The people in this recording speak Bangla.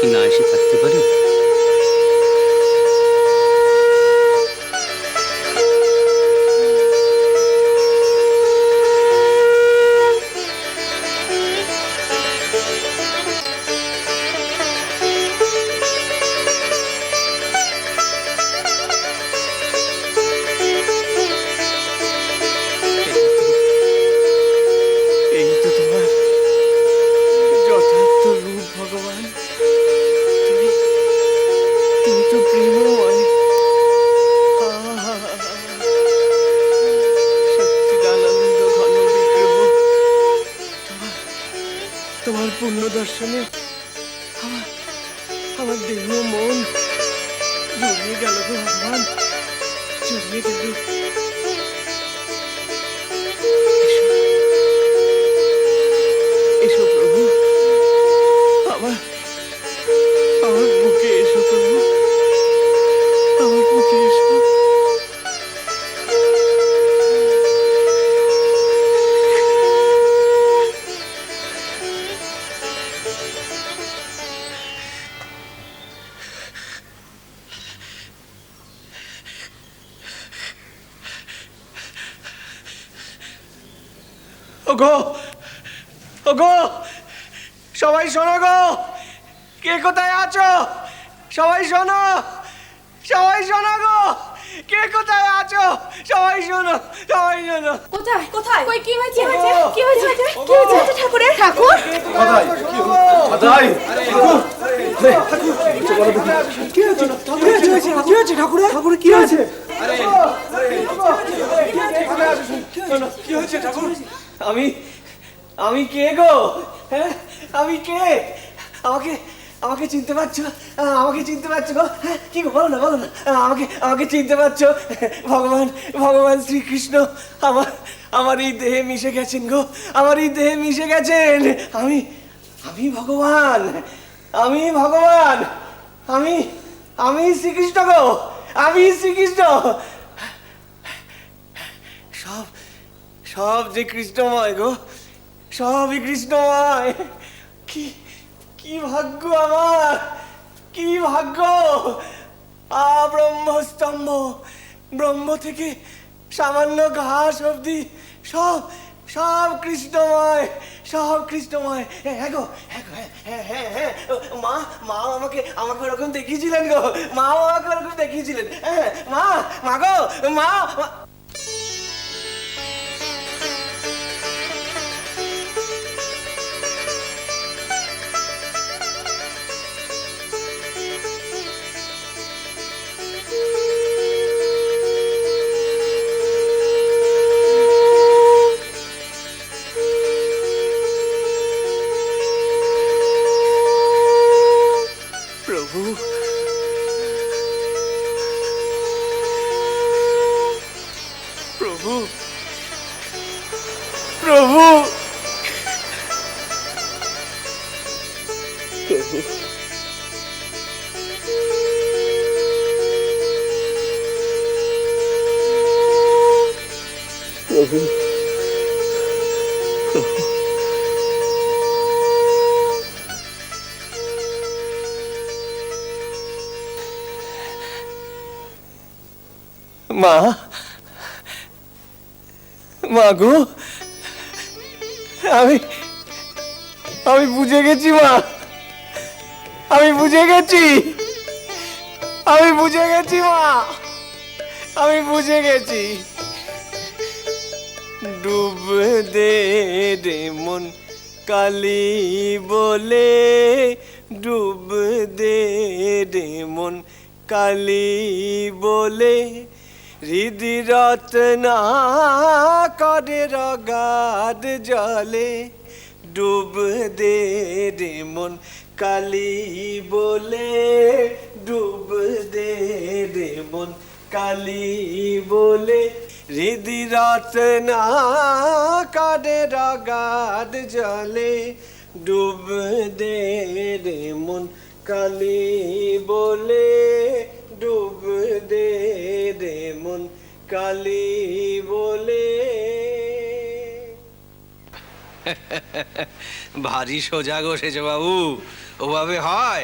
কি না এসে থাকতে পারি? এই তো তোমার যথার্থ রূপ ভগবান। তুমি তুমি তো প্রেমময়। সচ্চিদানন্দ ঘন বিগ্রহ। তোমার তোমার পূর্ণ দর্শনে আমার আমার দেহ মন জড়িয়ে গেল গো ভগবান, জড়িয়ে গেল। এসো প্রভু, আমার আমার বুকে এসো প্রভু, আমার বুকে এসো। ওগো ওগো, সবাই শোনো গো, কে কোথায় আছো? সবাই শোনো, সবাই শোনো গো, কে কোথায় আছো? সবাই শোনো, সবাই শোনো। কোথায় কোথায় কই কি হয়েছে? ওগো! কি হয়েছে? কি হয়েছে ঠাকুরের? ঠাকুর কি হয়েছে ঠাকুর? আমি আমি কে গো? হ্যাঁ, আমি কে? আমাকে আমাকে চিনতে পারছো? আমাকে চিনতে পারছো গো? হ্যাঁ, কি গো, বলো না, বলো না। আমাকে আমাকে চিনতে পারছো? ভগবান ভগবান শ্রীকৃষ্ণ আমার আমার এই দেহে মিশে গেছেন গো, আমার এই দেহে মিশে গেছেন। আমি আমি ভগবান, আমি ভগবান, আমি আমি শ্রীকৃষ্ণ গো, আমি শ্রীকৃষ্ণ। সব সব যে কৃষ্ণময় গো, সবই কৃষ্ণময়। কি কি ভাগ্য আমার, কি ভাগ্য! ব্রহ্মস্তম্ভ, ব্রহ্ম থেকে সামান্য ঘাস অবধি সব সব কৃষ্ণময়, সব কৃষ্ণময়। হ্যাঁ গো, হ্যাঁ গো, হ্যাঁ হ্যাঁ হ্যাঁ। মা মা আমাকে আমাকে ওরকম দেখিয়েছিলেন গো, মা আমাকে ওরকম দেখিয়েছিলেন। হ্যাঁ মা, মা গো, মা। প্রভু, প্রভু, প্রভু, প্রভু। প্রভু, মা, মা গো, আমি আমি বুঝে গেছি মা, আমি বুঝে গেছি, আমি বুঝে গেছি মা, আমি বুঝে গেছি। ডুব দে রে মন কালি বলে, ডুব দে রে মন কালি বলে, হৃদি রত্না করে রগাদ জলে, ডুব দে রে মন কালি বলে, ডুব দে রে মন কালি বলে, হৃদি রত্না করে রগাদ জলে, ডুব দে রে মন কালি বলে, ডুব দে রে মন কালি বলে। ভারী সোজা গো সেজ বাবু, ওভাবে হয়?